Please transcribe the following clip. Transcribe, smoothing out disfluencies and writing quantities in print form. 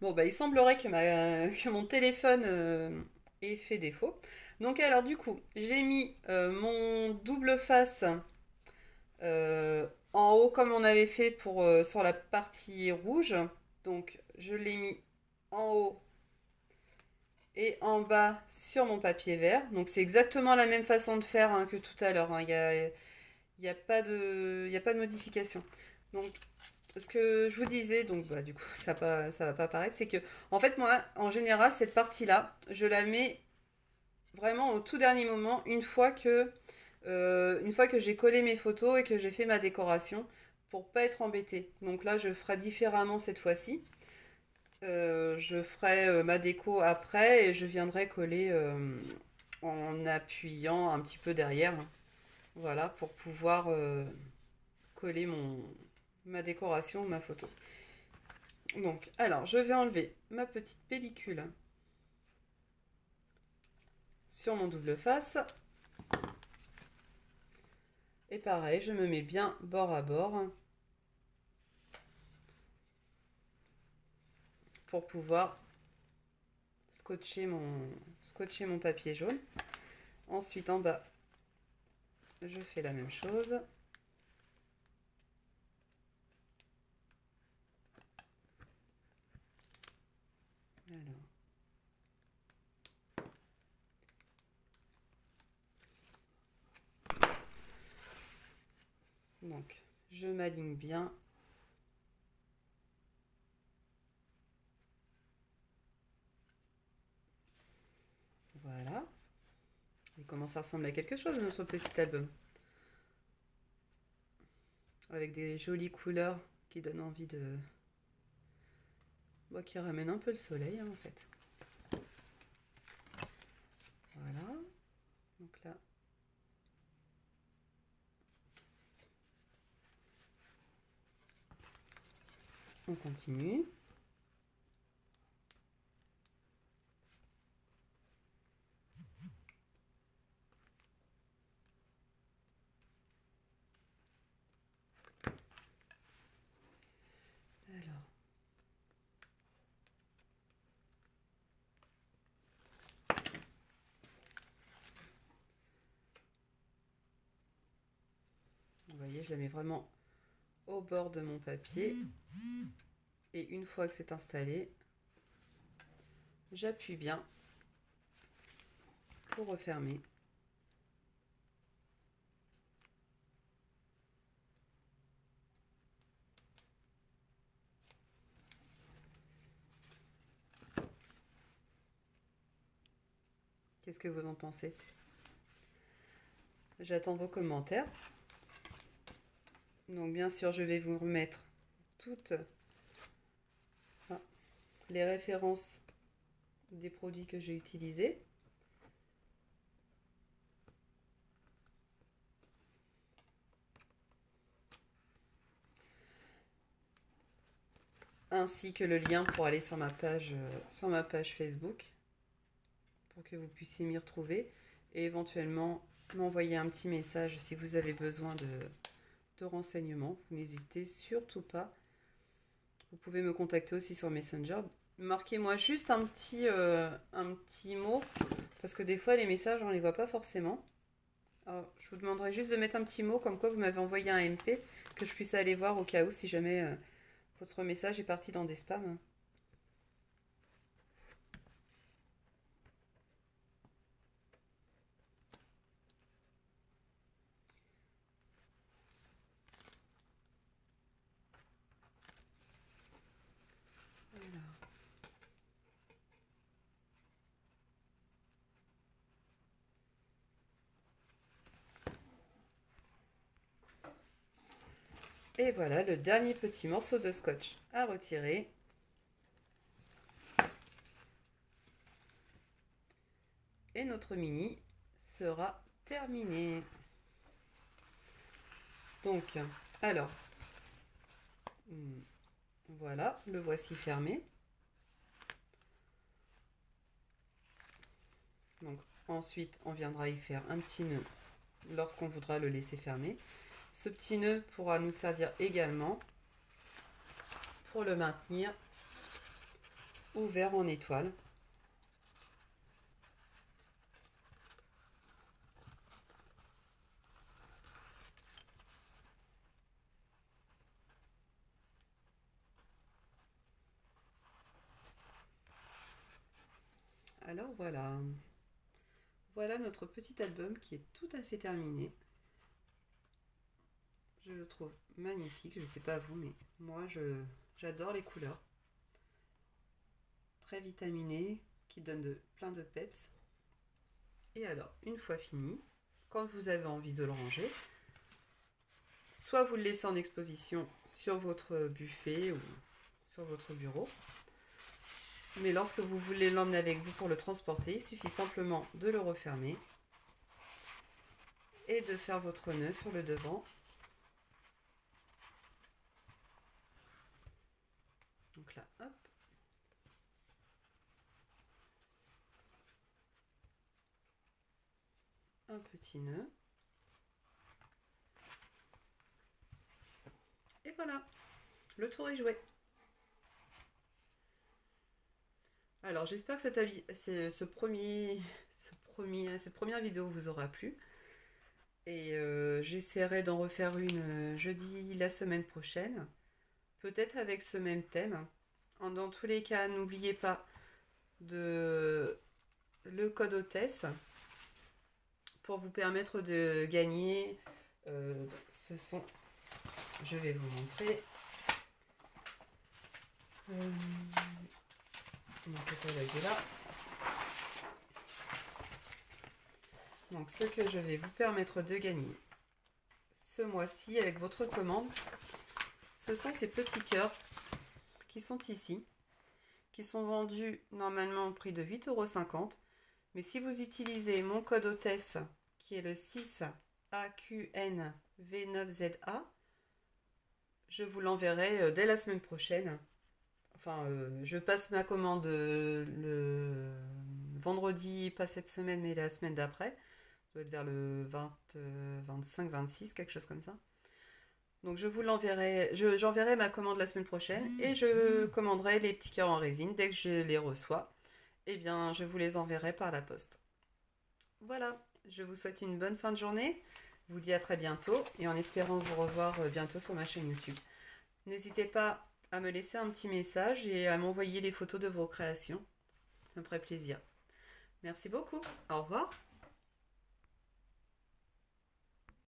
Bon, bah, il semblerait que, que mon téléphone ait fait défaut. Donc, alors, du coup, j'ai mis mon double face en haut comme on avait fait pour, sur la partie rouge. Donc, je l'ai mis en haut et en bas sur mon papier vert. Donc, c'est exactement la même façon de faire hein, que tout à l'heure, hein. Il y a pas de, il y a pas de modification. Donc, ce que je vous disais, donc bah, du coup ça va pas apparaître, c'est que en fait moi en général cette partie-là, je la mets vraiment au tout dernier moment, une fois que j'ai collé mes photos et que j'ai fait ma décoration, pour pas être embêtée. Donc là je ferai différemment cette fois-ci. Je ferai ma déco après et je viendrai coller en appuyant un petit peu derrière. Voilà, pour pouvoir coller ma décoration, ma photo. Donc, alors, je vais enlever ma petite pellicule sur mon double face. Et pareil, je me mets bien bord à bord pour pouvoir scotcher mon papier jaune. Ensuite, en bas, je fais la même chose. Alors, donc, je m'aligne bien. Voilà. Il commence à ressembler à quelque chose, notre petit album. Avec des jolies couleurs qui donnent envie de... Bon, qui ramènent un peu le soleil, hein, en fait. Voilà. Donc là, on continue. Alors, vous voyez, je la mets vraiment au bord de mon papier. Et une fois que c'est installé, j'appuie bien pour refermer. Qu'est-ce que vous en pensez? J'attends vos commentaires. Donc bien sûr, je vais vous remettre toutes les références des produits que j'ai utilisés. Ainsi que le lien pour aller sur ma page Facebook, pour que vous puissiez m'y retrouver et éventuellement m'envoyer un petit message si vous avez besoin de renseignements. N'hésitez surtout pas. Vous pouvez me contacter aussi sur Messenger. Marquez-moi juste un petit mot, parce que des fois les messages on les voit pas forcément. Alors, je vous demanderai juste de mettre un petit mot comme quoi vous m'avez envoyé un MP, que je puisse aller voir au cas où si jamais votre message est parti dans des spams. Et voilà le dernier petit morceau de scotch à retirer. Et notre mini sera terminé. Donc, alors, voilà, le voici fermé. Donc, ensuite, on viendra y faire un petit nœud lorsqu'on voudra le laisser fermer. Ce petit nœud pourra nous servir également pour le maintenir ou vert en étoile. Alors voilà, voilà notre petit album qui est tout à fait terminé. Je le trouve magnifique, je ne sais pas vous, mais moi j'adore les couleurs. Très vitaminé, qui donne plein de peps. Et alors, une fois fini, quand vous avez envie de le ranger, soit vous le laissez en exposition sur votre buffet ou sur votre bureau, mais lorsque vous voulez l'emmener avec vous pour le transporter, il suffit simplement de le refermer et de faire votre nœud sur le devant. Donc là, hop. Un petit nœud. Et voilà, le tour est joué. Alors j'espère que cette première vidéo vous aura plu. Et j'essaierai d'en refaire une jeudi la semaine prochaine. Peut-être avec ce même thème. Dans tous les cas, n'oubliez pas le code hôtesse pour vous permettre de gagner. Je vais vous montrer. Mon catalogue est là. Donc ce que je vais vous permettre de gagner ce mois-ci avec votre commande, ce sont ces petits cœurs qui sont ici, qui sont vendus normalement au prix de 8,50 €. Mais si vous utilisez mon code hôtesse qui est le 6AQNV9ZA, je vous l'enverrai dès la semaine prochaine. Enfin, je passe ma commande le vendredi, pas cette semaine, mais la semaine d'après. Ça doit être vers le 20, 25, 26, quelque chose comme ça. Donc je vous l'enverrai, j'enverrai ma commande la semaine prochaine et je commanderai les petits cœurs en résine. Dès que je les reçois, eh bien je vous les enverrai par la poste. Voilà, je vous souhaite une bonne fin de journée. Je vous dis à très bientôt et en espérant vous revoir bientôt sur ma chaîne YouTube. N'hésitez pas à me laisser un petit message et à m'envoyer les photos de vos créations. Ça me ferait plaisir. Merci beaucoup. Au revoir.